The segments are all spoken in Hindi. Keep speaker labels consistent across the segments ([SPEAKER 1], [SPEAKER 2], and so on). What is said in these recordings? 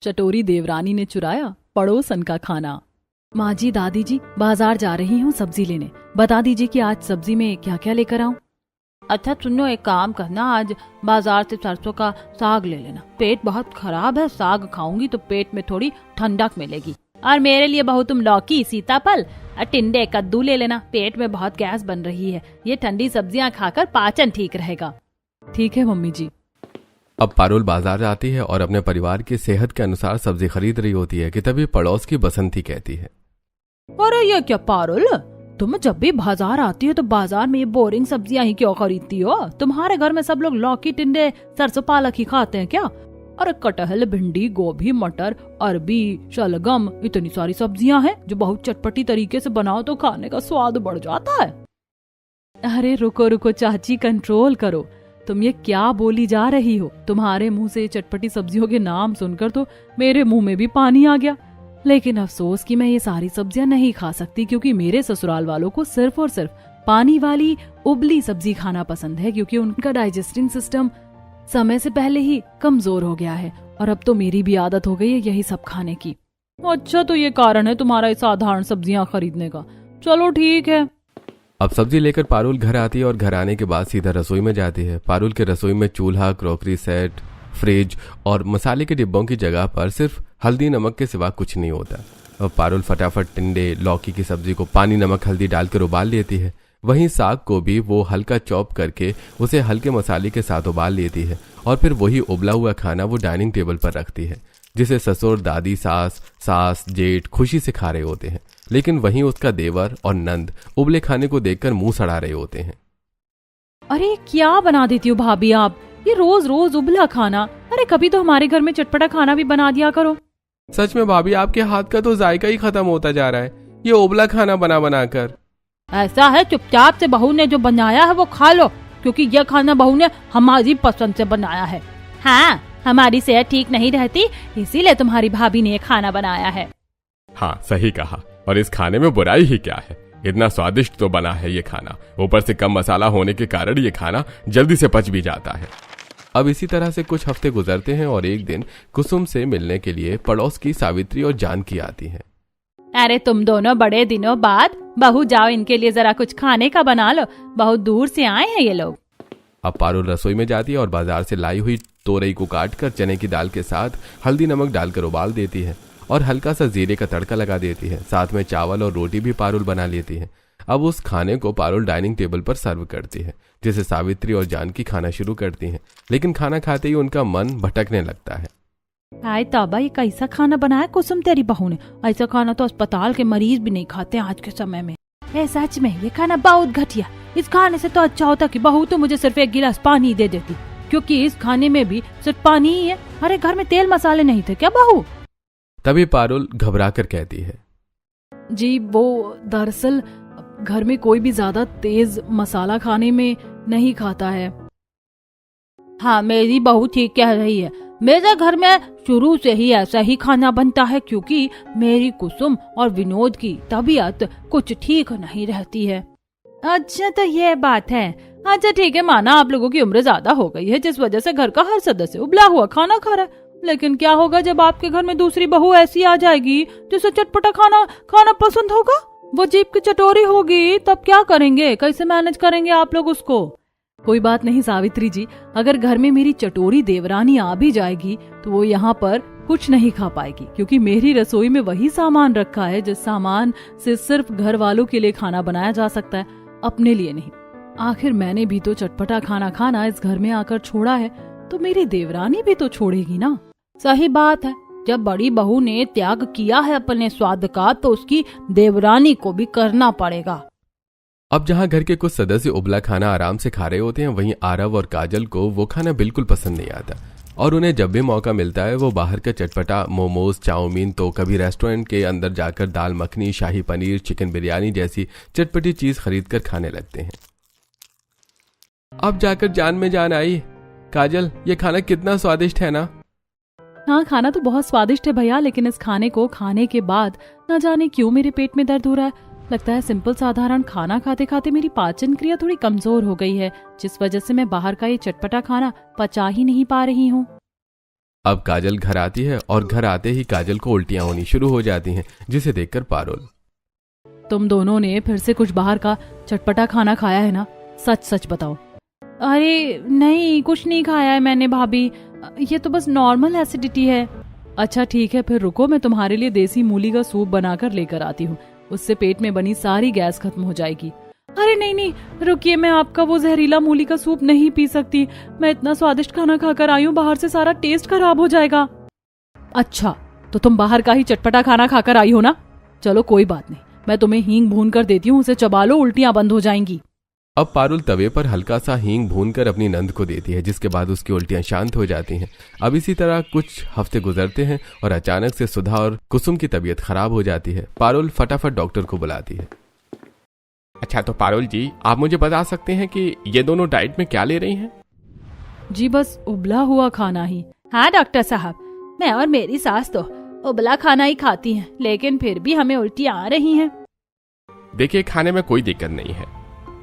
[SPEAKER 1] चटोरी देवरानी ने चुराया पड़ोसन का खाना। माँ जी, दादी जी, बाजार जा रही हूँ सब्जी लेने, बता दीजिए कि आज सब्जी में क्या क्या लेकर आऊँ। अच्छा सुनो, एक काम करना, आज बाजार से सरसों का साग ले लेना, पेट बहुत खराब है, साग खाऊंगी तो पेट में थोड़ी ठंडक मिलेगी। और मेरे लिए बहू तुम लौकी, सीताफल और टिंडे, कद्दू ले लेना, पेट में बहुत गैस बन रही है, ये ठंडी सब्जियां खाकर पाचन ठीक रहेगा। ठीक है मम्मी जी।
[SPEAKER 2] अब पारुल बाजार जाती है और अपने परिवार की सेहत के अनुसार सब्जी खरीद रही होती है कि तभी पड़ोस की बसंती कहती है,
[SPEAKER 1] अरे ये क्या पारुल, तुम जब भी बाजार आती हो तो बाजार में ये बोरिंग सब्जियां ही क्यों खरीदती हो? तुम्हारे घर में सब लोग लौकी, टिंडे, सरसों, पालक ही खाते हैं क्या? अरे कटहल, भिंडी, गोभी, मटर, अरबी, शलगम, इतनी सारी सब्जियां हैं जो बहुत चटपटी तरीके से बनाओ तो खाने का स्वाद बढ़ जाता है। अरे रुको रुको चाची, कंट्रोल करो, तुम ये क्या बोली जा रही हो? तुम्हारे मुंह से चटपटी सब्जियों के नाम सुनकर तो मेरे मुंह में भी पानी आ गया। लेकिन अफसोस कि मैं ये सारी सब्जियां नहीं खा सकती, क्योंकि मेरे ससुराल वालों को सिर्फ और सिर्फ पानी वाली उबली सब्जी खाना पसंद है, क्योंकि उनका डाइजेस्टिंग सिस्टम समय से पहले ही कमजोर हो गया है और अब तो मेरी भी आदत हो गई है यही सब खाने की। अच्छा, तो ये कारण है तुम्हारा साधारण सब्जियां खरीदने का। चलो ठीक है।
[SPEAKER 2] अब सब्जी लेकर पारुल घर आती है और घर आने के बाद सीधा रसोई में जाती है। पारुल के रसोई में चूल्हा, क्रॉकरी सेट, फ्रिज और मसाले के डिब्बों की जगह पर सिर्फ हल्दी नमक के सिवा कुछ नहीं होता। अब पारुल फटाफट टिंडे, लौकी की सब्जी को पानी, नमक, हल्दी डालकर उबाल लेती है। वहीं साग को भी वो हल्का चॉप करके उसे हल्के मसाले के साथ उबाल लेती है और फिर वही उबला हुआ खाना वो डाइनिंग टेबल पर रखती है, जिसे ससुर, दादी, सास, जेठ खुशी से खा रहे होते हैं। लेकिन वहीं उसका देवर और नंद उबले खाने को देखकर मुंह सड़ा रहे होते हैं।
[SPEAKER 1] अरे क्या बना देती हो भाभी आप, ये रोज रोज उबला खाना। अरे कभी तो हमारे घर में चटपटा खाना भी बना दिया करो।
[SPEAKER 2] सच में भाभी, आपके हाथ का तो जायका ही खत्म होता जा रहा है, ये उबला खाना बना बना कर।
[SPEAKER 1] ऐसा है, चुपचाप से बहू ने जो बनाया है वो खा लो, क्योंकि यह खाना बहू ने हमारी पसंद से बनाया है। हाँ, हमारी सेहत ठीक नहीं रहती, इसीलिए तुम्हारी भाभी ने ये खाना बनाया है।
[SPEAKER 2] हाँ सही कहा, और इस खाने में बुराई ही क्या है, इतना स्वादिष्ट तो बना है ये खाना, ऊपर से कम मसाला होने के कारण ये खाना जल्दी से पच भी जाता है। अब इसी तरह से कुछ हफ्ते गुजरते हैं और एक दिन कुसुम से मिलने के लिए पड़ोस की सावित्री और जानकी आती हैं।
[SPEAKER 1] अरे तुम दोनों बड़े दिनों बाद, बहू जाओ इनके लिए जरा कुछ खाने का बना लो, बहुत दूर से आए हैं ये लोग।
[SPEAKER 2] अब पारुल रसोई में जाती है और बाजार से लाई हुई तोरई को काटकर चने की दाल के साथ हल्दी नमक डालकर उबाल देती है और हल्का सा जीरे का तड़का लगा देती है। साथ में चावल और रोटी भी पारुल बना लेती है। अब उस खाने को पारुल डाइनिंग टेबल पर सर्व करती है, जिसे सावित्री और जानकी खाना शुरू करती हैं। लेकिन खाना खाते ही उनका मन भटकने लगता है।
[SPEAKER 1] हाय तौबा, ये कैसा खाना बनाया कुसुम तेरी बहू ने? ऐसा खाना तो अस्पताल के मरीज भी नहीं खाते आज के समय में। सच में ये खाना बहुत घटिया। इस खाने से तो अच्छा होता कि बहू तो मुझे सिर्फ एक गिलास पानी दे देती, क्योंकि इस खाने में भी सिर्फ पानी ही है। अरे घर में तेल मसाले नहीं थे क्या बहू?
[SPEAKER 2] तभी पारुल घबरा कर कहती है,
[SPEAKER 1] जी वो दरअसल घर में कोई भी ज्यादा तेज मसाला खाने में नहीं खाता है। हाँ, मेरी बहू ठीक कह रही है, मेरे घर में शुरू से ही ऐसा ही खाना बनता है, क्योंकि मेरी कुसुम और विनोद की तबीयत कुछ ठीक नहीं रहती है। अच्छा तो ये बात है। अच्छा ठीक है, माना आप लोगों की उम्र ज्यादा हो गई है, जिस वजह से घर का हर सदस्य उबला हुआ खाना खा रहा है। लेकिन क्या होगा जब आपके घर में दूसरी बहू ऐसी आ जाएगी जिसे चटपटा खाना पसंद होगा? वो जीभ की चटोरी होगी, तब क्या करेंगे? कैसे मैनेज करेंगे आप लोग उसको? कोई बात नहीं सावित्री जी, अगर घर में मेरी चटोरी देवरानी आ भी जाएगी तो वो यहाँ पर कुछ नहीं खा पाएगी, क्योंकि मेरी रसोई में वही सामान रखा है जिस सामान से सिर्फ घर वालों के लिए खाना बनाया जा सकता है, अपने लिए नहीं। आखिर मैंने भी तो चटपटा खाना खाना इस घर में आकर छोड़ा है, तो मेरी देवरानी भी तो छोड़ेगी ना। सही बात है, जब बड़ी बहू ने त्याग किया है अपने स्वाद का, तो उसकी देवरानी को भी करना पड़ेगा।
[SPEAKER 2] अब जहाँ घर के कुछ सदस्य उबला खाना आराम से खा रहे होते हैं, वहीं आरव और काजल को वो खाना बिल्कुल पसंद नहीं आता और उन्हें जब भी मौका मिलता है वो बाहर का चटपटा मोमोज, चाउमीन, तो कभी रेस्टोरेंट के अंदर जाकर दाल मखनी, शाही पनीर, चिकन बिरयानी जैसी चटपटी चीज खरीद कर खाने लगते हैं। अब जाकर जान में जान आई। काजल, ये खाना कितना स्वादिष्ट है ना?
[SPEAKER 1] हाँ, खाना तो बहुत स्वादिष्ट है भैया, लेकिन इस खाने को खाने के बाद न जाने क्यों मेरे पेट में दर्द हो रहा है। लगता है सिंपल साधारण खाना खाते खाते मेरी पाचन क्रिया थोड़ी कमजोर हो गई है, जिस वजह से मैं बाहर का ये चटपटा खाना पचा ही नहीं पा रही हूँ।
[SPEAKER 2] अब काजल घर आती है और घर आते ही काजल को उल्टियां होनी शुरू हो जाती हैं, जिसे देखकर पारुल।
[SPEAKER 1] तुम दोनों ने फिर से कुछ बाहर का चटपटा खाना खाया है ना? सच सच बताओ। अरे नहीं, कुछ नहीं खाया है मैंने भाभी, ये तो बस नॉर्मल एसिडिटी है। अच्छा ठीक है, फिर रुको, मैं तुम्हारे लिए देसी मूली का सूप बनाकर लेकर आती हूँ, उससे पेट में बनी सारी गैस खत्म हो जाएगी। अरे नहीं नहीं रुकिए, मैं आपका वो जहरीला मूली का सूप नहीं पी सकती। मैं इतना स्वादिष्ट खाना खाकर आई हूँ, बाहर से सारा टेस्ट खराब हो जाएगा। अच्छा तो तुम बाहर का ही चटपटा खाना खाकर आई हो ना? चलो कोई बात नहीं, मैं तुम्हें हींग भून कर देती हूँ, उसे चबा लो, उल्टियां बंद हो जाएंगी।
[SPEAKER 2] अब पारुल तवे पर हल्का सा हींग भूनकर अपनी नंद को देती है, जिसके बाद उसकी उल्टियां शांत हो जाती हैं। अब इसी तरह कुछ हफ्ते गुजरते हैं और अचानक से सुधा और कुसुम की तबीयत खराब हो जाती है। पारुल फटाफट डॉक्टर को बुलाती है।
[SPEAKER 3] अच्छा तो पारुल जी, आप मुझे बता सकते हैं कि ये दोनों डाइट में क्या ले रही हैं?
[SPEAKER 1] जी बस उबला हुआ खाना ही। हाँ डॉक्टर साहब, मैं और मेरी सास तो उबला खाना ही खाती हैं, लेकिन फिर भी हमें उल्टियां आ रही हैं।
[SPEAKER 3] देखिए, खाने में कोई दिक्कत नहीं है,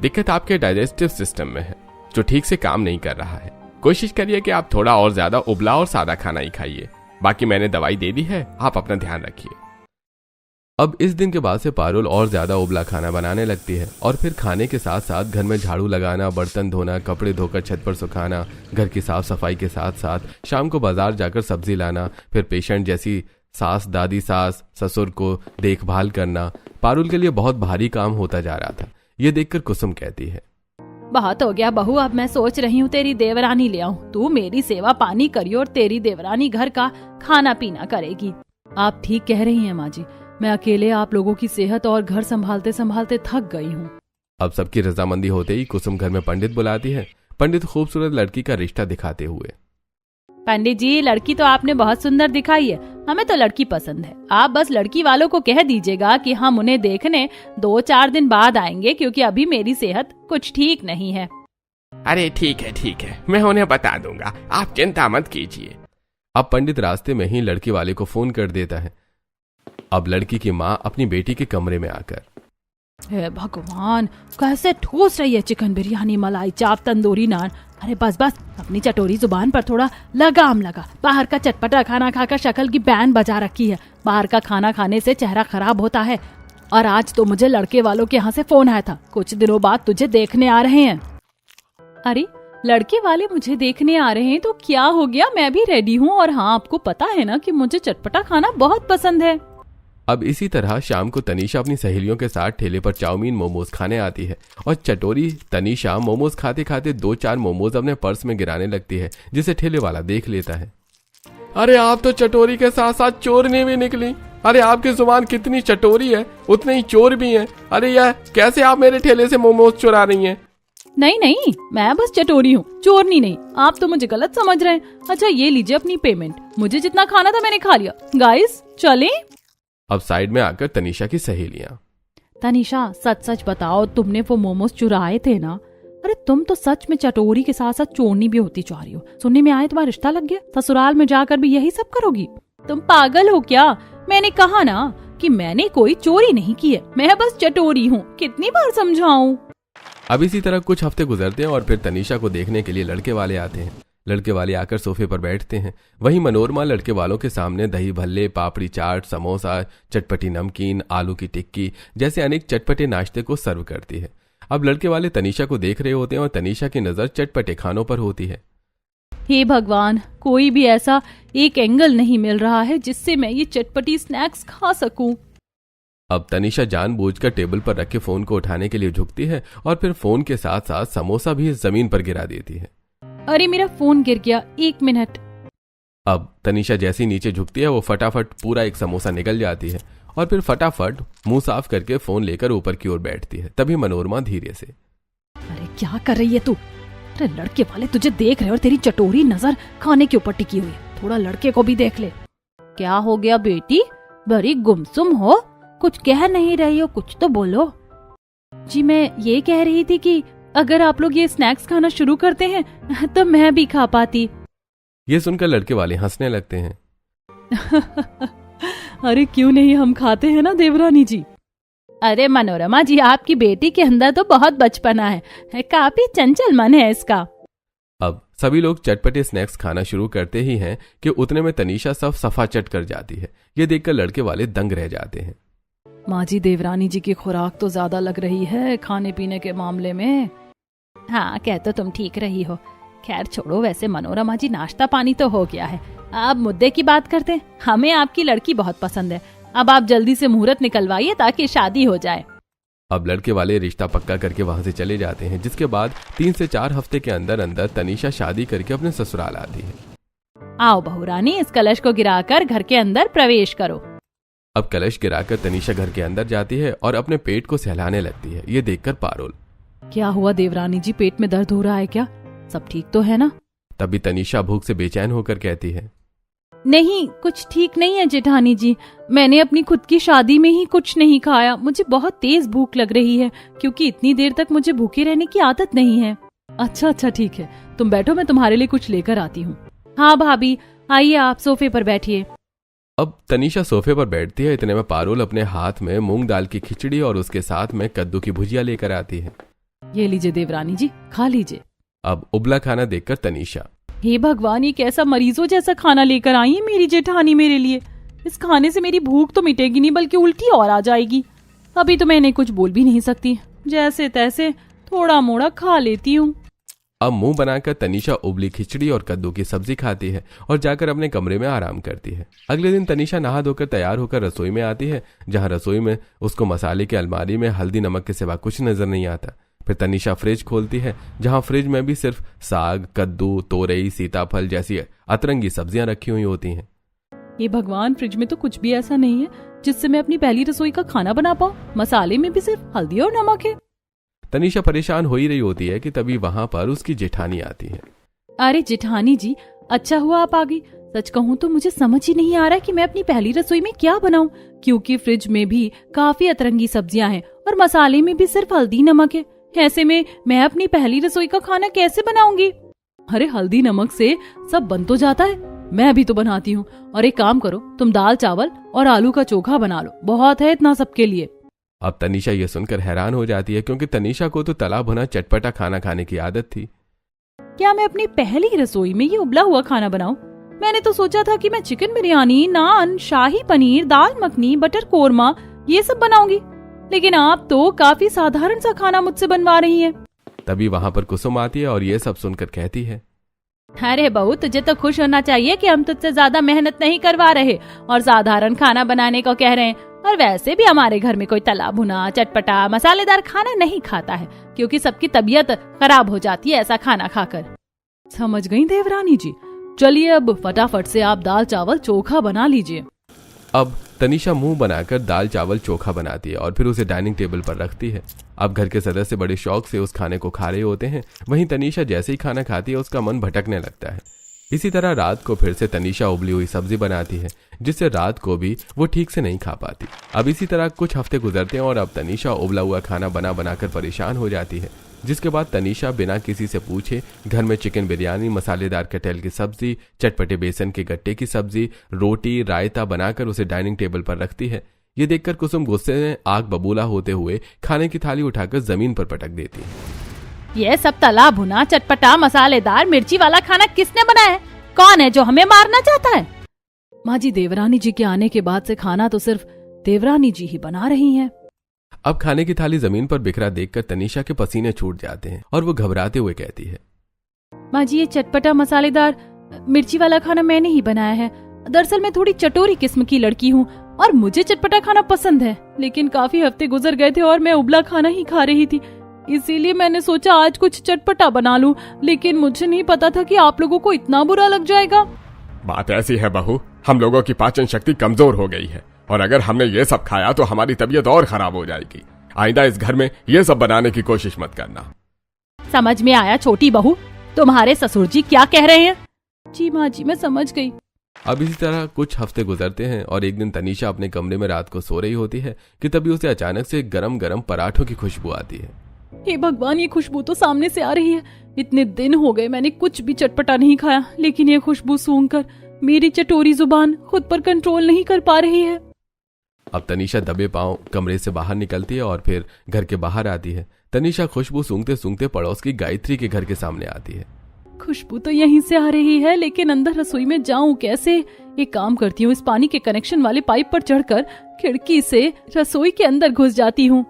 [SPEAKER 3] दिक्कत आपके डाइजेस्टिव सिस्टम में है, जो ठीक से काम नहीं कर रहा है। कोशिश करिए कि आप थोड़ा और ज्यादा उबला और सादा खाना ही खाइए। बाकी मैंने दवाई दे दी है, आप अपना ध्यान रखिए।
[SPEAKER 2] अब इस दिन के बाद से पारुल और ज्यादा उबला खाना बनाने लगती है और फिर खाने के साथ साथ घर में झाड़ू लगाना, बर्तन धोना, कपड़े धोकर छत पर सुखाना, घर की साफ सफाई के साथ साथ शाम को बाजार जाकर सब्जी लाना, फिर पेशेंट जैसी सास, दादी सास, ससुर को देखभाल करना पारुल के लिए बहुत भारी काम होता जा रहा था। ये देखकर कुसुम कहती है,
[SPEAKER 1] बहुत हो गया बहू, अब मैं सोच रही हूँ तेरी देवरानी ले आऊं। तू मेरी सेवा पानी करियो और तेरी देवरानी घर का खाना पीना करेगी। आप ठीक कह रही हैं माँ जी, मैं अकेले आप लोगों की सेहत और घर संभालते संभालते थक गई हूँ।
[SPEAKER 2] अब सबकी रजामंदी होते ही कुसुम घर में पंडित बुलाती है। पंडित खूबसूरत लड़की का रिश्ता दिखाते हुए,
[SPEAKER 1] पंडित जी, लड़की तो आपने बहुत सुंदर दिखाई है, हमें तो लड़की पसंद है। आप बस लड़की वालों को कह दीजिएगा कि हम उन्हें देखने 2-4 दिन बाद आएंगे, क्योंकि अभी मेरी सेहत कुछ ठीक नहीं है।
[SPEAKER 3] अरे ठीक है, मैं उन्हें बता दूंगा, आप चिंता मत कीजिए।
[SPEAKER 2] अब पंडित रास्ते में ही लड़की वाले को फोन कर देता है। अब लड़की की माँ अपनी बेटी के कमरे में आकर,
[SPEAKER 1] हे भगवान, कैसे ठोस रही है चिकन बिरयानी, मलाई चाप, तंदूरी नान। अरे बस बस, अपनी चटोरी जुबान पर थोड़ा लगाम लगा। बाहर का चटपटा खाना खाकर शक्ल की बैंड बजा रखी है। बाहर का खाना खाने से चेहरा खराब होता है। और आज तो मुझे लड़के वालों के यहाँ से फोन आया था, कुछ दिनों बाद तुझे देखने आ रहे हैं। अरे लड़के वाले मुझे देखने आ रहे हैं तो क्या हो गया, मैं भी रेडी हूँ। और हाँ, आपको पता है ना कि मुझे चटपटा खाना बहुत पसंद है।
[SPEAKER 2] अब इसी तरह शाम को तनीषा अपनी सहेलियों के साथ ठेले पर चाउमीन मोमोज खाने आती है और चटोरी तनीषा मोमोज खाते खाते 2-4 मोमोज अपने पर्स में गिराने लगती है, जिसे ठेले वाला देख लेता है।
[SPEAKER 3] अरे आप तो चटोरी के साथ साथ चोरनी भी निकली। अरे आपकी जुबान कितनी चटोरी है, उतने ही चोर भी हैं। अरे यह कैसे आप मेरे ठेले से मोमोज चुरा रही हैं?
[SPEAKER 1] नहीं नहीं, मैं बस चटोरी हूँ, चोरनी नहीं। आप तो मुझे गलत समझ रहे हैं। अच्छा ये लीजिए अपनी पेमेंट, मुझे जितना खाना था मैंने खा लिया। गाइस चलें?
[SPEAKER 2] अब साइड में आकर तनीषा की सहेलियां,
[SPEAKER 1] तनीषा सच सच बताओ, तुमने वो मोमोज चुराए थे ना? अरे तुम तो सच में चटोरी के साथ साथ चोरनी भी होती जा रही हो। सुनने में आया तुम्हारा रिश्ता लग गया, ससुराल में जाकर भी यही सब करोगी? तुम पागल हो क्या? मैंने कहा ना कि मैंने कोई चोरी नहीं की है, मैं बस चटोरी हूँ। कितनी बार समझाऊं?
[SPEAKER 2] अब इसी तरह कुछ हफ्ते गुजरते हैं और फिर तनीषा को देखने के लिए लड़के वाले आते हैं। लड़के वाले आकर सोफे पर बैठते हैं। वहीं मनोरमा लड़के वालों के सामने दही भल्ले, पापड़ी चाट, समोसा, चटपटी नमकीन, आलू की टिक्की जैसे अनेक चटपटे नाश्ते को सर्व करती है। अब लड़के वाले तनीषा को देख रहे होते हैं और तनीषा की नजर चटपटे खानों पर होती है।
[SPEAKER 1] हे भगवान, कोई भी ऐसा एक एंगल नहीं मिल रहा है जिससे मैं ये चटपटी स्नैक्स खा सकूं।
[SPEAKER 2] अब तनीषा जानबूझकर टेबल पर रखे फोन को उठाने के लिए झुकती है और फिर फोन के साथ साथ समोसा भी जमीन पर गिरा देती है।
[SPEAKER 1] अरे मेरा फोन गिर गया, 1 मिनट।
[SPEAKER 2] अब तनीषा जैसी नीचे झुकती है वो फटाफट पूरा एक समोसा निकल जाती है और फिर फटाफट मुंह साफ करके फोन लेकर ऊपर की ओर बैठती है। तभी मनोरमा धीरे से,
[SPEAKER 1] अरे क्या कर रही है तू? अरे लड़के वाले तुझे देख रहे और तेरी चटोरी नजर खाने के ऊपर टिकी हुई है, थोड़ा लड़के को भी देख ले। क्या हो गया बेटी, बड़ी गुमसुम हो, कुछ कह नहीं रही हो, कुछ तो बोलो। जी मैं ये कह रही थी कि अगर आप लोग ये स्नैक्स खाना शुरू करते हैं तो मैं भी खा पाती।
[SPEAKER 2] ये सुनकर लड़के वाले हंसने लगते हैं।
[SPEAKER 1] अरे क्यों नहीं, हम खाते हैं ना देवरानी जी। अरे मनोरमा जी, आपकी बेटी के अंदर तो बहुत बचपना है, काफी चंचल मन है इसका।
[SPEAKER 2] अब सभी लोग चटपटे स्नैक्स खाना शुरू करते ही हैं कि उतने में तनीषा सब सफा चट कर जाती है। ये देखकर लड़के वाले दंग रह जाते हैं।
[SPEAKER 1] माँ जी, देवरानी जी की खुराक तो ज्यादा लग रही है खाने पीने के मामले में। हाँ, कह तो तुम ठीक रही हो। खैर छोड़ो, वैसे मनोरमा जी नाश्ता पानी तो हो गया है, अब मुद्दे की बात करते हैं। हमें आपकी लड़की बहुत पसंद है, अब आप जल्दी से मुहूर्त निकलवाइए ताकि शादी हो जाए।
[SPEAKER 2] अब लड़के वाले रिश्ता पक्का करके वहां से चले जाते हैं, जिसके बाद 3 से 4 हफ्ते के अंदर अंदर तनीषा शादी करके अपने ससुराल आती है।
[SPEAKER 1] आओ बहू रानी, इस कलश को गिराकर घर के अंदर प्रवेश करो।
[SPEAKER 2] अब कलश गिराकर तनीषा घर के अंदर जाती है और अपने पेट को सहलाने लगती है। ये देखकर पारुल,
[SPEAKER 1] क्या हुआ देवरानी जी, पेट में दर्द हो रहा है क्या? सब ठीक तो है ना?
[SPEAKER 2] तभी तनीषा भूख से बेचैन होकर कहती है,
[SPEAKER 1] नहीं, कुछ ठीक नहीं है जेठानी जी। मैंने अपनी खुद की शादी में ही कुछ नहीं खाया। मुझे बहुत तेज भूख लग रही है, क्योंकि इतनी देर तक मुझे भूखे रहने की आदत नहीं है। अच्छा ठीक है, तुम बैठो, मैं तुम्हारे लिए कुछ लेकर आती हूँ। हाँ भाभी, आइए आप सोफे पर बैठिए।
[SPEAKER 2] अब तनीषा सोफे पर बैठती है। इतने में पारुल अपने हाथ में मूंग दाल की खिचड़ी और उसके साथ में कद्दू की भुजिया लेकर आती है।
[SPEAKER 1] ये लीजिए देवरानी जी, खा लीजिए।
[SPEAKER 2] अब उबला खाना देखकर तनीषा,
[SPEAKER 1] हे भगवान, ये कैसा मरीजों जैसा खाना लेकर आई है मेरी जेठानी मेरे लिए। इस खाने से मेरी भूख तो मिटेगी नहीं, बल्कि उल्टी और आ जाएगी। अभी तो मैं इन्हें कुछ बोल भी नहीं सकती, जैसे तैसे थोड़ा मोड़ा खा लेती हूँ।
[SPEAKER 2] अब मुंह बनाकर तनीषा उबली खिचड़ी और कद्दू की सब्जी खाती है और जाकर अपने कमरे में आराम करती है। अगले दिन तनीषा नहा धोकर तैयार होकर रसोई में आती है, जहां रसोई में उसको मसाले की अलमारी में हल्दी नमक के सिवा कुछ नजर नहीं आता। फिर तनीषा फ्रिज खोलती है, जहां फ्रिज में भी सिर्फ साग, कद्दू, तोरई, सीताफल जैसी अतरंगी सब्जियां रखी हुई होती हैं।
[SPEAKER 1] ये भगवान, फ्रिज में तो कुछ भी ऐसा नहीं है जिससे मैं अपनी पहली रसोई का खाना बना पाऊं। मसाले में भी सिर्फ हल्दी और नमक है।
[SPEAKER 2] तनीषा परेशान हो ही रही होती है कि तभी वहां पर उसकी जेठानी आती है।
[SPEAKER 1] अरे जेठानी जी, अच्छा हुआ आप आ गई। सच कहूँ तो मुझे समझ ही नहीं आ रहा कि मैं अपनी पहली रसोई में क्या बनाऊं, क्योंकि फ्रिज में भी काफी अतरंगी सब्जियां हैं और मसाले में भी सिर्फ हल्दी नमक है। ऐसे में मैं अपनी पहली रसोई का खाना कैसे बनाऊंगी? अरे हल्दी नमक से सब बन तो जाता है, मैं भी तो बनाती हूँ। और एक काम करो, तुम दाल चावल और आलू का चोखा बना लो, बहुत है इतना सबके लिए।
[SPEAKER 2] अब तनीषा ये सुनकर हैरान हो जाती है, क्योंकि तनीषा को तो तला भुना चटपटा खाना खाने की आदत थी।
[SPEAKER 1] क्या मैं अपनी पहली रसोई में ये उबला हुआ खाना बनाऊं? मैंने तो सोचा था कि मैं चिकन बिरयानी, नान, शाही पनीर, दाल मखनी, बटर कोरमा ये सब बनाऊंगी, लेकिन आप तो काफी साधारण सा खाना मुझसे बनवा रही हैं।
[SPEAKER 2] तभी वहां पर कुसुम आती है और ये सब सुनकर कहती है,
[SPEAKER 1] अरे बहू, तुझे तो खुश होना चाहिए कि हम तुझसे ज्यादा मेहनत नहीं करवा रहे और साधारण खाना बनाने को कह रहे हैं। और वैसे भी हमारे घर में कोई तला भुना, चटपटा, मसालेदार खाना नहीं खाता है, क्योंकि सबकी तबीयत खराब हो जाती है ऐसा खाना खाकर। समझ गई देवरानी जी। चलिए अब फटाफट से आप दाल चावल चोखा बना लीजिए।
[SPEAKER 2] अब तनीषा मुंह बनाकर दाल चावल चोखा बनाती है और फिर उसे डाइनिंग टेबल पर रखती है। अब घर के सदस्य बड़े शौक से उस खाने को खा रहे होते हैं। वहीं तनीषा जैसे ही खाना खाती है उसका मन भटकने लगता है। इसी तरह रात को फिर से तनीषा उबली हुई सब्जी बनाती है, जिससे रात को भी वो ठीक से नहीं खा पाती। अब इसी तरह कुछ हफ्ते गुजरते हैं और अब तनीषा उबला हुआ खाना बना बनाकर परेशान हो जाती है, जिसके बाद तनीषा बिना किसी से पूछे घर में चिकन बिरयानी, मसालेदार कटहल की सब्जी, चटपटे बेसन के गट्टे की सब्जी, रोटी, रायता बनाकर उसे डाइनिंग टेबल पर रखती है। ये देखकर कुसुम गुस्से में आग बबूला होते हुए खाने की थाली उठाकर जमीन पर पटक देती है।
[SPEAKER 1] ये सब तला भुना, चटपटा, मसालेदार, मिर्ची वाला खाना किसने बनाया है? कौन है जो हमें मारना चाहता है? माँ जी, देवरानी जी के आने के बाद से खाना तो सिर्फ देवरानी जी ही बना रही हैं।
[SPEAKER 2] अब खाने की थाली जमीन पर बिखरा देखकर तनीषा के पसीने छूट जाते हैं और वो घबराते हुए कहती है,
[SPEAKER 1] माँ जी, ये चटपटा, मसालेदार, मिर्ची वाला खाना मैंने ही बनाया है। दरअसल मैं थोड़ी चटोरी किस्म की लड़की हूँ और मुझे चटपटा खाना पसंद है, लेकिन काफी हफ्ते गुजर गए थे और मैं उबला खाना ही खा रही थी, इसीलिए मैंने सोचा आज कुछ चटपटा बना लूं, लेकिन मुझे नहीं पता था कि आप लोगों को इतना बुरा लग जाएगा।
[SPEAKER 3] बात ऐसी है बहू, हम लोगों की पाचन शक्ति कमजोर हो गई है और अगर हमने ये सब खाया तो हमारी तबीयत और खराब हो जाएगी। आइंदा इस घर में ये सब बनाने की कोशिश मत करना।
[SPEAKER 1] समझ में आया छोटी बहू, तुम्हारे ससुर जी क्या कह रहे हैं? जी माँ जी, मैं समझ गई।
[SPEAKER 2] अब इसी तरह कुछ हफ्ते गुजरते हैं और एक दिन तनीषा अपने कमरे में रात को सो रही होती है कि तभी उसे अचानक से गरम गरम पराठों की खुशबू आती है।
[SPEAKER 1] हे भगवान, ये खुशबू तो सामने से आ रही है। इतने दिन हो गए मैंने कुछ भी चटपटा नहीं खाया, लेकिन ये खुशबू सूंघकर मेरी चटोरी जुबान खुद पर कंट्रोल नहीं कर पा रही है।
[SPEAKER 2] अब तनीषा दबे पांव कमरे से बाहर निकलती है और फिर घर के बाहर आती है। तनीषा खुशबू सूंघते सूंघते पड़ोस की गायत्री के घर के सामने आती है।
[SPEAKER 1] खुशबू तो यहीं से आ रही है, लेकिन अंदर रसोई में जाऊं कैसे? एक काम करती हूँ, इस पानी के कनेक्शन वाले पाइप पर चढ़कर खिड़की से रसोई के अंदर घुस जाती हूँ।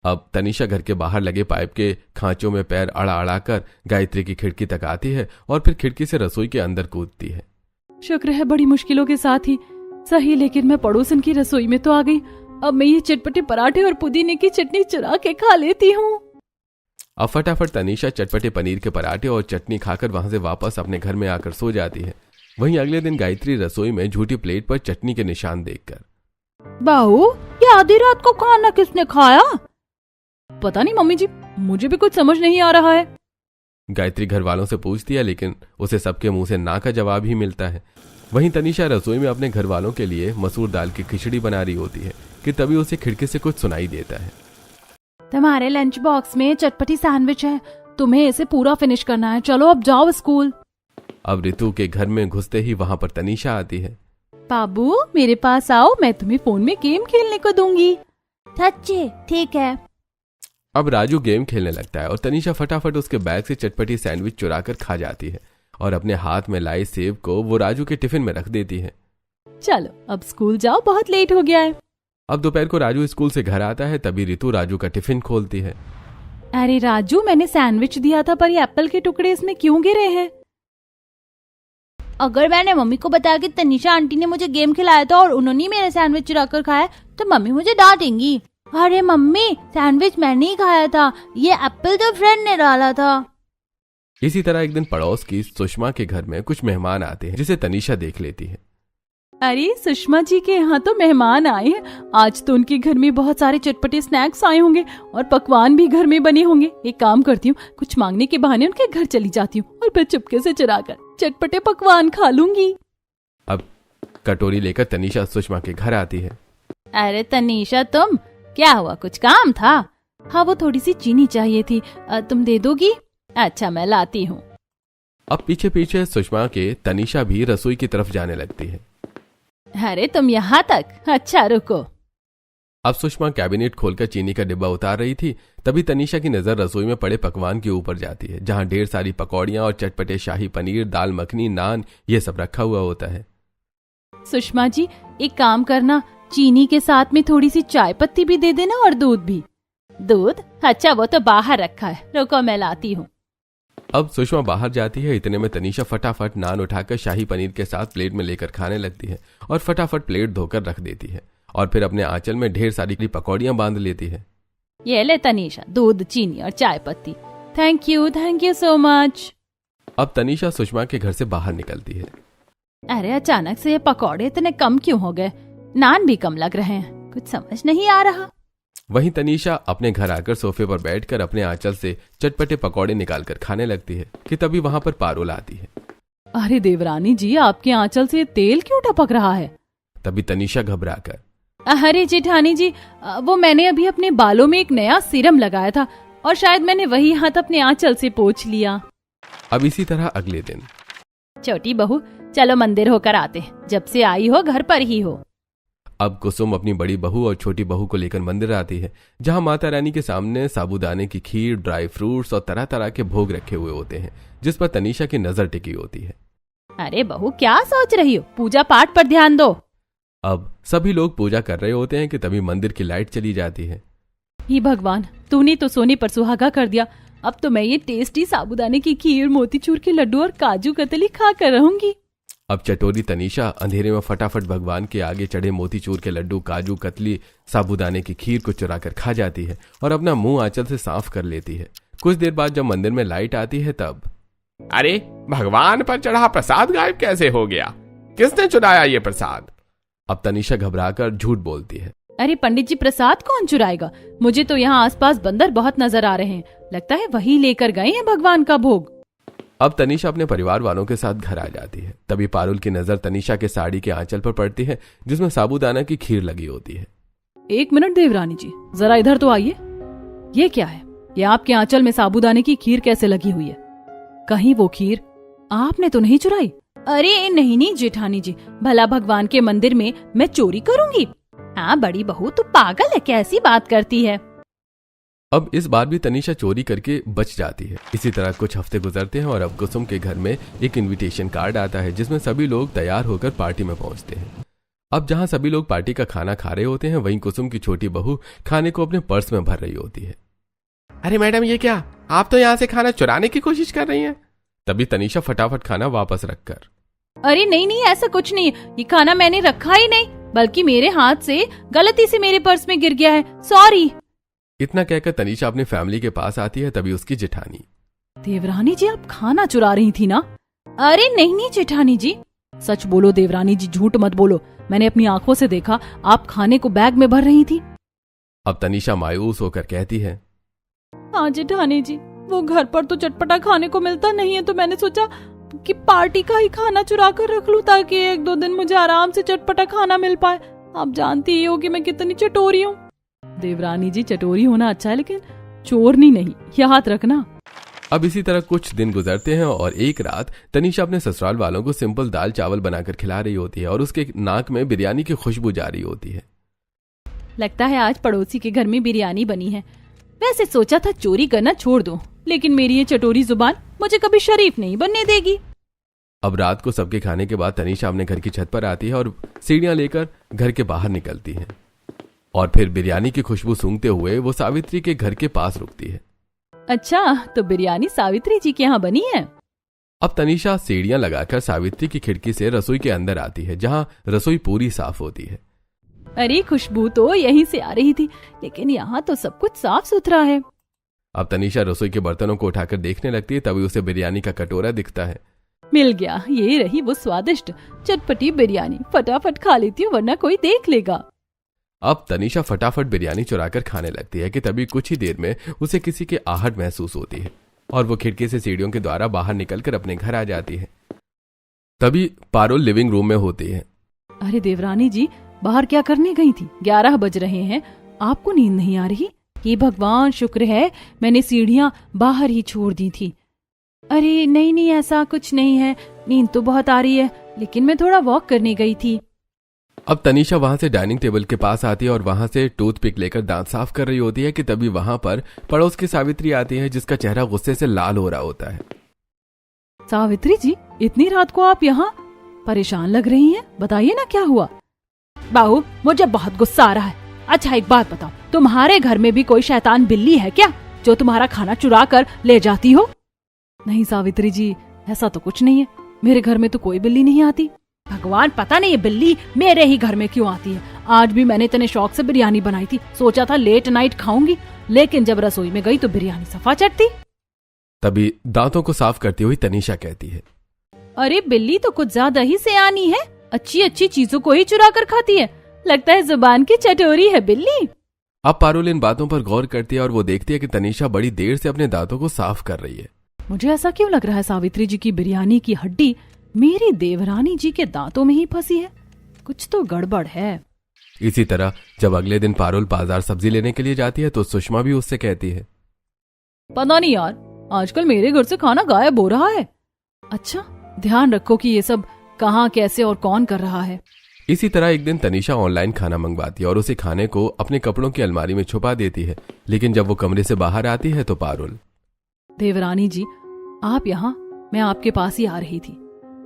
[SPEAKER 2] अब तनीषा घर के बाहर लगे पाइप के खांचों में पैर अड़ा अड़ा कर गायत्री की खिड़की तक आती है और फिर खिड़की से रसोई के अंदर कूदती है।
[SPEAKER 1] शुक्र है बड़ी मुश्किलों के साथ ही सही, लेकिन मैं पड़ोसन की रसोई में तो आ गई। अब मैं ये चटपटे पराठे और पुदीने की चटनी चुरा के खा लेती हूँ।
[SPEAKER 2] अब फटाफट तनीषा चटपटे पनीर के पराठे और चटनी खाकर वहां से वापस अपने घर में आकर सो जाती है। वहीं अगले दिन गायत्री रसोई में झूठी प्लेट पर चटनी के निशान देखकर,
[SPEAKER 1] बहू, ये आधी रात को खाना किसने खाया? पता नहीं मम्मी जी, मुझे भी कुछ समझ नहीं आ रहा है।
[SPEAKER 2] गायत्री घर वालों से पूछती है, लेकिन उसे सबके मुंह से ना का जवाब ही मिलता है। वहीं तनीषा रसोई में अपने घर वालों के लिए मसूर दाल की खिचड़ी बना रही होती है कि तभी उसे खिड़की से कुछ सुनाई देता है।
[SPEAKER 1] तुम्हारे लंच बॉक्स में चटपटी सैंडविच है, तुम्हें इसे पूरा फिनिश करना है। चलो अब जाओ स्कूल।
[SPEAKER 2] अब रितु के घर में घुसते ही वहां पर तनीषा आती है।
[SPEAKER 1] बाबू, मेरे पास आओ, मैं तुम्हें फोन में गेम खेलने को दूंगी। सच्ची? ठीक है।
[SPEAKER 2] अब राजू गेम खेलने लगता है और तनीषा फटाफट उसके बैग से चटपटी सैंडविच चुरा कर खा जाती है और अपने हाथ में लाई सेब को वो राजू के टिफिन में रख देती है।
[SPEAKER 1] चलो अब स्कूल जाओ, बहुत लेट हो गया है।
[SPEAKER 2] अब दोपहर को राजू स्कूल से घर आता है, तभी रितु राजू का टिफिन खोलती है।
[SPEAKER 1] अरे राजू, मैंने सैंडविच दिया था पर ये एप्पल के टुकड़े इसमें क्यों गिरे हैं? अगर मैंने मम्मी को बताया कि तनीषा आंटी ने मुझे गेम खिलाया था और उन्होंने मेरा सैंडविच चुरा कर खाया तो मम्मी मुझे डांटेंगी। अरे मम्मी, सैंडविच मैंने ही खाया था, ये एप्पल तो फ्रेंड ने डाला था।
[SPEAKER 2] इसी तरह एक दिन पड़ोस की सुषमा के घर में कुछ मेहमान आते हैं, जिसे तनीषा देख लेती है।
[SPEAKER 1] अरे सुषमा जी के यहाँ तो मेहमान आए हैं। आज तो उनके घर में बहुत सारे चटपटे स्नैक्स आए होंगे और पकवान भी घर में बने होंगे। एक काम करती हूँ, कुछ मांगने के बहाने उनके घर चली जाती हूँ और फिर चुपके से चुराकर चटपटे पकवान खा लूंगी।
[SPEAKER 2] अब कटोरी लेकर तनीषा सुषमा के घर आती है।
[SPEAKER 1] अरे तनीषा, तुम क्या हुआ, कुछ काम था? हाँ, वो थोड़ी सी चीनी चाहिए थी, तुम दे दोगी? अच्छा, मैं लाती हूँ।
[SPEAKER 2] अब पीछे पीछे सुषमा के तनीषा भी रसोई की तरफ जाने लगती है।
[SPEAKER 1] अरे तुम यहाँ तक? अच्छा रुको।
[SPEAKER 2] अब सुषमा कैबिनेट खोलकर चीनी का डिब्बा उतार रही थी, तभी तनीषा की नजर रसोई में पड़े पकवान के ऊपर जाती है, जहाँ ढेर सारी पकौड़ियाँ और चटपटे शाही पनीर, दाल मखनी, नान ये सब रखा हुआ होता है।
[SPEAKER 1] सुषमा जी, एक काम करना, चीनी के साथ में थोड़ी सी चाय पत्ती भी दे देना और दूध भी। दूध? अच्छा, वो तो बाहर रखा है, रुको मैं लाती हूँ।
[SPEAKER 2] अब सुषमा बाहर जाती है, इतने में तनीषा फटाफट नान उठाकर शाही पनीर के साथ प्लेट में लेकर खाने लगती है और फटाफट प्लेट धोकर रख देती है और फिर अपने आंचल में ढेर सारी पकौड़ियां बांध लेती है।
[SPEAKER 1] ये ले तनीषा, दूध, चीनी और चाय पत्ती। Thank you so much.
[SPEAKER 2] अब तनीषा सुषमा के घर से बाहर निकलती है।
[SPEAKER 1] अरे अचानक से ये पकौड़े इतने कम क्यों हो गए? नान भी कम लग रहे हैं, कुछ समझ नहीं आ रहा।
[SPEAKER 2] वहीं तनीषा अपने घर आकर सोफे पर बैठकर अपने आंचल से चटपटे पकौड़े निकालकर खाने लगती है कि तभी वहां पर पारुल आती है।
[SPEAKER 1] अरे देवरानी जी, आपके आंचल से तेल क्यों टपक रहा है?
[SPEAKER 2] तभी तनीषा घबराकर,
[SPEAKER 1] अरे जेठानी जी, वो मैंने अभी अपने बालों में एक नया सीरम लगाया था और शायद मैंने वही हाथ अपने आंचल से पोंछ लिया।
[SPEAKER 2] अब इसी तरह अगले दिन,
[SPEAKER 1] छोटी बहू, चलो मंदिर होकर आते हैं, जब से आई हो घर पर ही हो।
[SPEAKER 2] अब कुसुम अपनी बड़ी बहू और छोटी बहू को लेकर मंदिर आती है, जहां माता रानी के सामने साबूदाने की खीर, ड्राई फ्रूट्स और तरह तरह के भोग रखे हुए होते हैं, जिस पर तनीषा की नजर टिकी होती है।
[SPEAKER 1] अरे बहू, क्या सोच रही हो? पूजा पाठ पर ध्यान दो।
[SPEAKER 2] अब सभी लोग पूजा कर रहे होते हैं कि तभी मंदिर की लाइट चली जाती है।
[SPEAKER 1] हे भगवान, तूने तो सोने पर सुहागा कर दिया। अब तो मैं ये टेस्टी साबूदाने की खीर, मोतीचूर के लड्डू और काजू कतली खा कर रहूंगी।
[SPEAKER 2] अब चटोरी तनीषा अंधेरे में फटाफट भगवान के आगे चढ़े मोतीचूर के लड्डू, काजू कतली, साबूदाने की खीर को चुराकर खा जाती है और अपना मुंह आंचल से साफ कर लेती है। कुछ देर बाद जब मंदिर में लाइट आती है तब,
[SPEAKER 3] अरे भगवान पर चढ़ा प्रसाद गायब कैसे हो गया? किसने चुराया ये प्रसाद?
[SPEAKER 2] अब तनीषा घबराकर झूठ बोलती है।
[SPEAKER 1] अरे पंडित जी, प्रसाद कौन चुराएगा? मुझे तो यहाँ आसपास बंदर बहुत नजर आ रहे हैं, लगता है वही लेकर गए हैं भगवान का भोग।
[SPEAKER 2] अब तनीषा अपने परिवार वालों के साथ घर आ जाती है, तभी पारुल की नजर तनीषा के साड़ी के आंचल पर पड़ती है, जिसमें साबूदाना की खीर लगी होती है।
[SPEAKER 1] एक मिनट देवरानी जी, जरा इधर तो आइए। ये क्या है? ये आपके आंचल में साबूदाने की खीर कैसे लगी हुई है? कहीं वो खीर आपने तो नहीं चुराई? अरे नहीं जेठानी जी, भला भगवान के मंदिर में मैं चोरी करूंगी? हाँ बड़ी बहू, तू पागल है, कैसी बात करती है?
[SPEAKER 2] अब इस बार भी तनीषा चोरी करके बच जाती है। इसी तरह कुछ हफ्ते गुजरते हैं और अब कुसुम के घर में एक इनविटेशन कार्ड आता है जिसमें सभी लोग तैयार होकर पार्टी में पहुंचते हैं। अब जहां सभी लोग पार्टी का खाना खा रहे होते हैं वहीं कुसुम की छोटी बहू खाने को अपने पर्स में भर रही होती है।
[SPEAKER 3] अरे मैडम, ये क्या, आप तो यहाँ से खाना चुराने की कोशिश कर रही हैं?
[SPEAKER 2] तभी तनीषा फटाफट खाना वापस रखकर,
[SPEAKER 1] अरे नहीं नहीं, ऐसा कुछ नहीं, ये खाना मैंने रखा ही नहीं, बल्कि मेरे हाथ से गलती से मेरे पर्स में गिर गया है, सॉरी।
[SPEAKER 2] इतना कहकर तनीषा अपनी फैमिली के पास आती है। तभी उसकी जेठानी,
[SPEAKER 1] देवरानी जी आप खाना चुरा रही थी ना? अरे नहीं नहीं जेठानी जी, सच बोलो देवरानी जी, झूठ मत बोलो, मैंने अपनी आंखों से देखा आप खाने को बैग में भर रही थी।
[SPEAKER 2] अब तनीषा मायूस होकर कहती है,
[SPEAKER 1] हाँ जेठानी जी, वो घर पर तो चटपटा खाने को मिलता नहीं है, तो मैंने सोचा कि पार्टी का ही खाना चुरा कर रख लूं ताकि 1-2 दिन मुझे आराम से चटपटा खाना मिल पाए। आप जानती ही हो कि मैं कितनी चटोरी हूँ। देवरानी जी, चटोरी होना अच्छा है लेकिन चोरनी नहीं, याद रखना।
[SPEAKER 2] अब इसी तरह कुछ दिन गुजरते हैं और एक रात तनीषा अपने ससुराल वालों को सिंपल दाल चावल बनाकर खिला रही होती है और उसके नाक में बिरयानी की खुशबू जा रही होती है।
[SPEAKER 1] लगता है आज पड़ोसी के घर में बिरयानी बनी है। वैसे सोचा था चोरी करना छोड़ दूं, लेकिन मेरी ये चटोरी जुबान मुझे कभी शरीफ नहीं बनने देगी।
[SPEAKER 2] अब रात को सबके खाने के बाद तनीषा अपने घर की छत पर आती है और सीढ़ियां लेकर घर के बाहर निकलती है और फिर बिरयानी की खुशबू सूंघते हुए वो सावित्री के घर के पास रुकती है।
[SPEAKER 1] अच्छा, तो बिरयानी सावित्री जी के यहाँ बनी है?
[SPEAKER 2] अब तनीषा सीढ़ियां लगाकर सावित्री की खिड़की से रसोई के अंदर आती है जहां रसोई पूरी साफ होती है।
[SPEAKER 1] अरे खुशबू तो यहीं से आ रही थी, लेकिन यहाँ तो सब कुछ साफ सुथरा है।
[SPEAKER 2] अब तनीषा रसोई के बर्तनों को उठाकर देखने लगती है। तभी उसे बिरयानी का कटोरा दिखता है।
[SPEAKER 1] मिल गया, ये रही वो स्वादिष्ट चटपटी बिरयानी, फटाफट खा लेती हूँ वरना कोई देख लेगा।
[SPEAKER 2] अब तनीषा फटाफट बिरयानी चुराकर खाने लगती है कि तभी कुछ ही देर में उसे किसी की आहट महसूस होती है और वो खिड़की से सीढ़ियों के द्वारा बाहर निकलकर अपने घर आ जाती है। तभी पारुल लिविंग रूम में होती है।
[SPEAKER 1] अरे देवरानी जी, बाहर क्या करने गई थी? 11 बज रहे हैं, आपको नींद नहीं आ रही? ये भगवान, शुक्र है मैंने सीढ़ियां बाहर ही छोड़ दी थी। अरे नहीं नहीं, ऐसा कुछ नहीं है, नींद तो बहुत आ रही है, लेकिन मैं थोड़ा वॉक करने गई थी।
[SPEAKER 2] अब तनीषा वहां से डाइनिंग टेबल के पास आती है और वहां से टूथपिक लेकर दांत साफ कर रही होती है कि तभी वहां पर पड़ोस की सावित्री आती है जिसका चेहरा गुस्से से लाल हो रहा होता है।
[SPEAKER 1] सावित्री जी, इतनी रात को आप यहाँ? परेशान लग रही हैं, बताइए ना क्या हुआ? बाहू, मुझे बहुत गुस्सा आ रहा है। अच्छा एक बात बताओ, तुम्हारे घर में भी कोई शैतान बिल्ली है क्या जो तुम्हारा खाना चुरा कर ले जाती हो? नहीं सावित्री जी, ऐसा तो कुछ नहीं है, मेरे घर में तो कोई बिल्ली नहीं आती। भगवान, पता नहीं ये बिल्ली मेरे ही घर में क्यों आती है। आज भी मैंने इतने शौक से बिरयानी बनाई थी, सोचा था लेट नाइट खाऊंगी, लेकिन जब रसोई में गई तो बिरयानी सफा चटती।
[SPEAKER 2] तभी दांतों को साफ करती हुई तनीषा कहती है,
[SPEAKER 1] अरे बिल्ली तो कुछ ज्यादा ही सयानी है, अच्छी अच्छी चीजों को ही चुरा कर खाती है, लगता है जुबान की चटोरी है बिल्ली।
[SPEAKER 2] अब पारुल इन बातों पर गौर करती है और वो देखती है कि तनीषा बड़ी देर से अपने दांतों को साफ कर रही है।
[SPEAKER 1] मुझे ऐसा क्यों लग रहा है सावित्री जी की बिरयानी की हड्डी मेरी देवरानी जी के दांतों में ही फंसी है, कुछ तो गड़बड़ है।
[SPEAKER 2] इसी तरह जब अगले दिन पारुल बाजार सब्जी लेने के लिए जाती है तो सुषमा भी उससे कहती है,
[SPEAKER 1] पता नहीं यार, आजकल मेरे घर से खाना गायब हो रहा है। अच्छा, ध्यान रखो कि ये सब कहाँ, कैसे और कौन कर रहा है।
[SPEAKER 2] इसी तरह एक दिन तनीषा ऑनलाइन खाना मंगवाती है और उसे खाने को अपने कपड़ों की अलमारी में छुपा देती है। लेकिन जब वो कमरे से बाहर आती है तो पारुल,
[SPEAKER 1] देवरानी जी आप यहाँ, मैं आपके पास ही आ रही थी,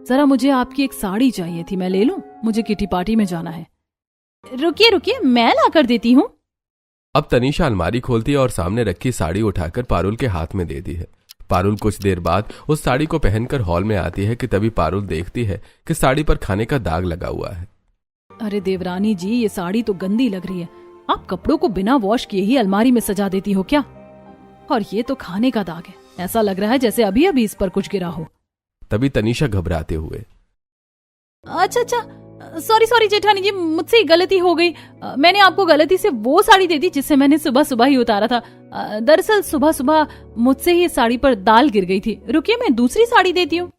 [SPEAKER 1] जरा मुझे आपकी एक साड़ी चाहिए थी, मैं ले लूं? मुझे किटी पार्टी में जाना है। रुकिए रुकिए, मैं ला कर देती हूँ।
[SPEAKER 2] अब तनीषा अलमारी खोलती है और सामने रखी साड़ी उठाकर पारुल के हाथ में देती है। पारुल कुछ देर बाद उस साड़ी को पहनकर हॉल में आती है कि तभी पारुल देखती है कि साड़ी पर खाने का दाग लगा हुआ है।
[SPEAKER 1] अरे देवरानी जी, ये साड़ी तो गंदी लग रही है, आप कपड़ों को बिना वॉश किए ही अलमारी में सजा देती हो क्या? और ये तो खाने का दाग है, ऐसा लग रहा है जैसे अभी अभी इस पर कुछ गिरा हो।
[SPEAKER 2] तभी तनीषा घबराते हुए,
[SPEAKER 1] अच्छा, सॉरी सॉरी जेठानी जी, मुझसे गलती हो गई, मैंने आपको गलती से वो साड़ी दे दी जिसे मैंने सुबह सुबह ही उतारा था। दरअसल सुबह सुबह मुझसे ही साड़ी पर दाल गिर गई थी, रुकिए मैं दूसरी साड़ी देती हूँ।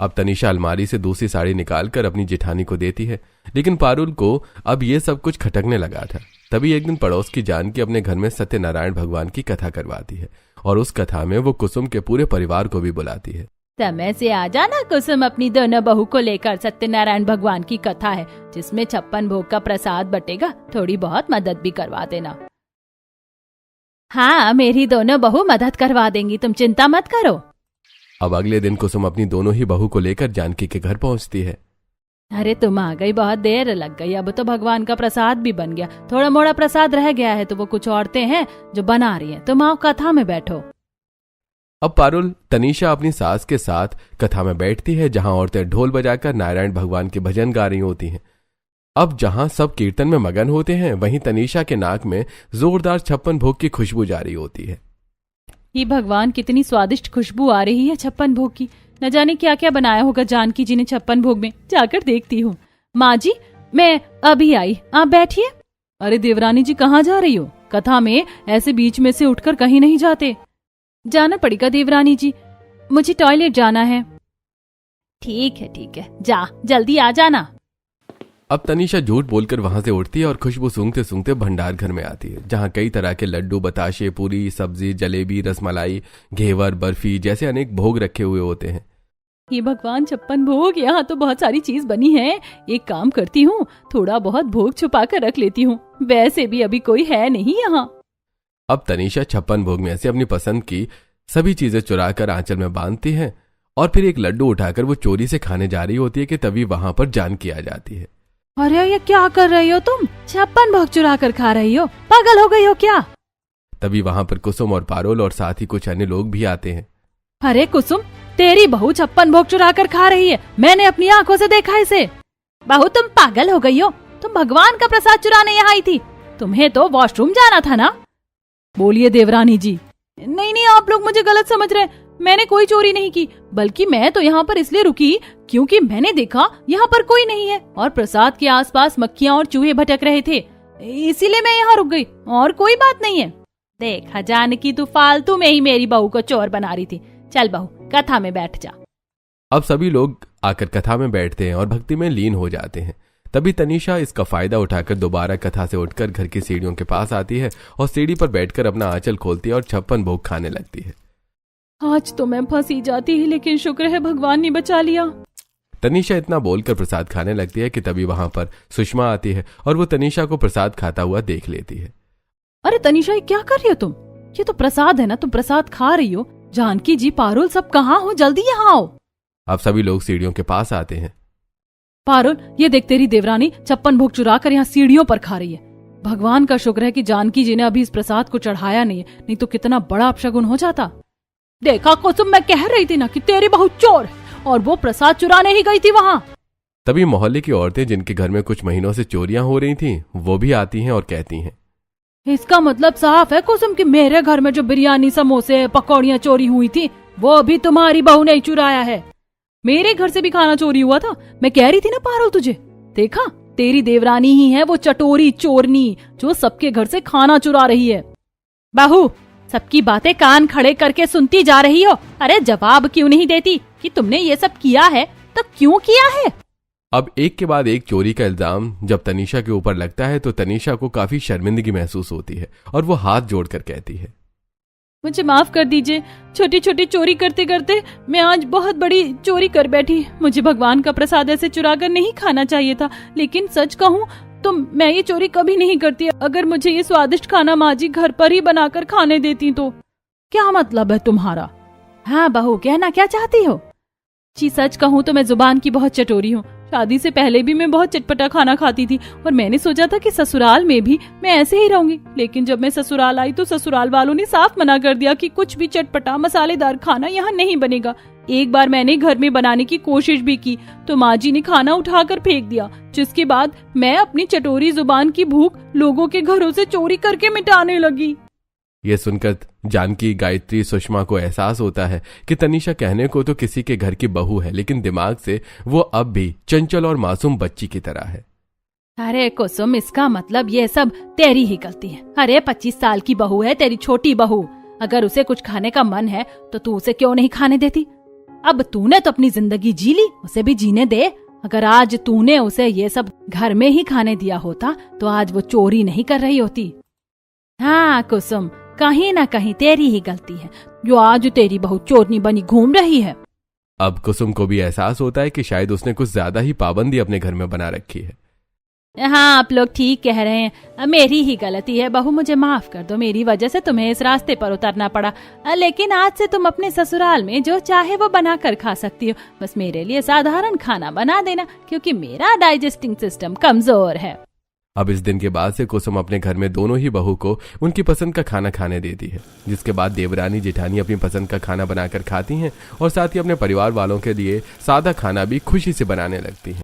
[SPEAKER 2] अब तनीषा अलमारी से दूसरी साड़ी निकालकर अपनी जेठानी को देती है, लेकिन पारुल को अब ये सब कुछ खटकने लगा था। तभी एक दिन पड़ोस की जानकी अपने घर में सत्यनारायण भगवान की कथा करवाती है और उस कथा में वो कुसुम के पूरे परिवार को भी बुलाती है।
[SPEAKER 1] समय से आ जाना कुसुम, अपनी दोनों बहू को लेकर, सत्यनारायण भगवान की कथा है जिसमें 56 भोग का प्रसाद बटेगा, थोड़ी बहुत मदद भी करवा देना। हाँ, मेरी दोनों बहू मदद करवा देंगी, तुम चिंता मत करो।
[SPEAKER 2] अब अगले दिन कुसुम अपनी दोनों ही बहू को लेकर जानकी के घर पहुंचती है।
[SPEAKER 1] अरे तुम आ गई, बहुत देर लग गई। अब तो भगवान का प्रसाद भी बन गया, थोड़ा मोड़ा प्रसाद रह गया है तो वो कुछ औरतें हैं जो बना रही हैं। तुम आओ कथा में बैठो।
[SPEAKER 2] अब पारुल तनीषा अपनी सास के साथ कथा में बैठती है, जहां औरतें ढोल बजाकर नारायण भगवान के भजन गा रही होती हैं। अब जहां सब कीर्तन में मगन होते हैं, वहीं तनीषा के नाक में जोरदार 56 भोग की खुशबू जारी होती है।
[SPEAKER 1] ये भगवान, कितनी स्वादिष्ट खुशबू आ रही है 56 भोग की। न जाने क्या क्या बनाया होगा जानकी जी ने 56 भोग में, जाकर देखती हूँ। माँ जी, मैं अभी आई, आप बैठिए। अरे देवरानी जी, कहाँ जा रही हो? कथा में ऐसे बीच में से उठकर कहीं नहीं जाते। जाना पड़ेगा देवरानी जी, मुझे टॉयलेट जाना है। ठीक है, जा जल्दी आ जाना।
[SPEAKER 2] अब तनीषा झूठ बोलकर वहां से उठती है और खुशबू सूंघते सूंघते भंडार घर में आती है, जहां कई तरह के लड्डू, बताशे, पूरी, सब्जी, जलेबी, रसमलाई, घेवर, बर्फी जैसे अनेक भोग रखे हुए होते हैं।
[SPEAKER 1] ये भगवान 56 भोग, यहाँ तो बहुत सारी चीज बनी है। एक काम करती हूँ, थोड़ा बहुत भोग छुपा कर रख लेती हूँ, वैसे भी अभी कोई है नहीं यहाँ।
[SPEAKER 2] अब तनीषा 56 भोग में से अपनी पसंद की सभी चीजें चुराकर आंचल में बांधती है और फिर एक लड्डू उठाकर वो चोरी से खाने जा रही होती है कि तभी वहां पर जानकी आ जाती है।
[SPEAKER 1] अरे ये क्या कर रही हो तुम? 56 भोग चुरा कर खा रही हो? पागल हो गई हो क्या?
[SPEAKER 2] तभी वहां पर कुसुम और पारुल और साथ ही कुछ अन्य लोग भी आते हैं।
[SPEAKER 1] अरे कुसुम, तेरी बहू 56 भोग चुरा कर खा रही है, मैंने अपनी आंखों से देखा इसे। बहू तुम पागल हो गई हो? तुम भगवान का प्रसाद चुराने यहाँ आई थी, तुम्हें तो वॉशरूम जाना था ना। बोलिए देवरानी जी। नहीं, आप लोग मुझे गलत समझ रहे हैं, मैंने कोई चोरी नहीं की, बल्कि मैं तो यहाँ पर इसलिए रुकी क्योंकि मैंने देखा यहाँ पर कोई नहीं है और प्रसाद के आसपास मक्खियाँ और चूहे भटक रहे थे, इसीलिए मैं यहाँ रुक गई, और कोई बात नहीं है। देखा जानकी, तू फालतू में ही मेरी बहू को चोर बना रही थी। चल बहू, कथा में बैठ जा।
[SPEAKER 2] अब सभी लोग आकर कथा में बैठते हैं और भक्ति में लीन हो जाते हैं। तभी तनीषा इसका फायदा उठाकर दोबारा कथा से उठकर घर की सीढ़ियों के पास आती है और सीढ़ी पर बैठकर अपना आंचल खोलती है और 56 भोग खाने लगती है।
[SPEAKER 1] आज तो मैं फंसी जाती, लेकिन शुक्र है भगवान ने बचा लिया।
[SPEAKER 2] तनीषा इतना बोलकर प्रसाद खाने लगती है कि तभी वहां पर सुषमा आती है और वो तनीषा को प्रसाद खाता हुआ देख लेती है।
[SPEAKER 1] अरे तनीषा, ये क्या कर रही हो तुम? ये तो प्रसाद है ना, तुम प्रसाद खा रही हो। जानकी जी, पारुल, सब कहाँ हो? जल्दी यहाँ आओ।
[SPEAKER 2] अब सभी लोग सीढ़ियों के पास आते हैं।
[SPEAKER 1] पारुल, ये देख, तेरी देवरानी 56 भोग चुरा कर यहाँ सीढ़ियों पर खा रही है। भगवान का शुक्र है कि जानकी जी ने अभी इस प्रसाद को चढ़ाया नहीं है, नहीं तो कितना बड़ा अपशगुन हो जाता। देखा कुसुम, मैं कह रही थी ना कि तेरी बहू चोर है, और वो प्रसाद चुराने ही गई थी वहाँ।
[SPEAKER 2] तभी मोहल्ले की औरतें, जिनके घर में कुछ महीनों से चोरियां हो रही थीं, वो भी आती हैं और कहती हैं,
[SPEAKER 1] इसका मतलब साफ है कुसुम कि मेरे घर में जो बिरयानी, समोसे, पकौड़ियाँ चोरी हुई थी, वो भी तुम्हारी बहू ने चुराया है। मेरे घर से भी खाना चोरी हुआ था, मैं कह रही थी ना पारुल तुझे। देखा, तेरी देवरानी ही है वो चटोरी चोरनी जो सबके घर से खाना चुरा रही है। बहू, सबकी बातें कान खड़े करके सुनती जा रही हो। अरे जवाब क्यों नहीं देती कि तुमने ये सब किया है, तो क्यों किया है?
[SPEAKER 2] अब एक के बाद एक चोरी का इल्जाम जब तनीषा के ऊपर लगता है तो तनीषा को काफी शर्मिंदगी महसूस होती है और वो हाथ जोड़कर कहती है,
[SPEAKER 1] मुझे माफ कर दीजिए, छोटी छोटी चोरी करते करते मैं आज बहुत बड़ी चोरी कर बैठी। मुझे भगवान का प्रसाद ऐसे चुरा कर नहीं खाना चाहिए था, लेकिन सच कहूँ तो मैं ये चोरी कभी नहीं करती। अगर मुझे ये स्वादिष्ट खाना माँ जी घर पर ही बनाकर खाने देती तो। क्या मतलब है तुम्हारा? हाँ बहू, कहना क्या चाहती हो? जी सच कहूँ तो मैं जुबान की बहुत चटोरी हूँ। शादी से पहले भी मैं बहुत चटपटा खाना खाती थी और मैंने सोचा था कि ससुराल में भी मैं ऐसे ही रहूंगी, लेकिन जब मैं ससुराल आई तो ससुराल वालों ने साफ मना कर दिया कि कुछ भी चटपटा मसालेदार खाना यहाँ नहीं बनेगा। एक बार मैंने घर में बनाने की कोशिश भी की तो माँ जी ने खाना उठाकर फेंक दिया, जिसके बाद मैं अपनी चटोरी जुबान की भूख लोगों के घरों से चोरी करके मिटाने लगी।
[SPEAKER 2] यह सुनकर जानकी, गायत्री, सुषमा को एहसास होता है कि तनीषा कहने को तो किसी के घर की बहू है, लेकिन दिमाग से वो अब भी चंचल और मासूम बच्ची की तरह है।
[SPEAKER 1] अरे कुसुम, इसका मतलब ये सब तेरी ही गलती है। अरे 25 साल की बहू है तेरी छोटी बहू, अगर उसे कुछ खाने का मन है तो तू उसे क्यों नहीं खाने देती? अब तूने तो अपनी जिंदगी जी ली, उसे भी जीने दे। अगर आज तूने उसे ये सब घर में ही खाने दिया होता तो आज वो चोरी नहीं कर रही होती। हाँ कुसुम, कहीं ना कहीं तेरी ही गलती है जो आज तेरी बहू चोरनी बनी घूम रही है।
[SPEAKER 2] अब कुसुम को भी एहसास होता है कि शायद उसने कुछ ज्यादा ही पाबंदी अपने घर में बना रखी है।
[SPEAKER 1] हाँ, आप लोग ठीक कह रहे हैं, मेरी ही गलती है। बहू मुझे माफ कर दो, मेरी वजह से तुम्हें इस रास्ते पर उतरना पड़ा। लेकिन आज से तुम अपने ससुराल में जो चाहे वो बना कर खा सकती हो। बस मेरे लिए साधारण खाना बना देना, क्योंकि मेरा डाइजेस्टिंग सिस्टम कमजोर है।
[SPEAKER 2] अब इस दिन के बाद से कुसुम अपने घर में दोनों ही बहू को उनकी पसंद का खाना खाने देती है, जिसके बाद देवरानी जेठानी अपनी पसंद का खाना बनाकर खाती हैं और साथ ही अपने परिवार वालों के लिए सादा खाना भी खुशी से बनाने लगती हैं।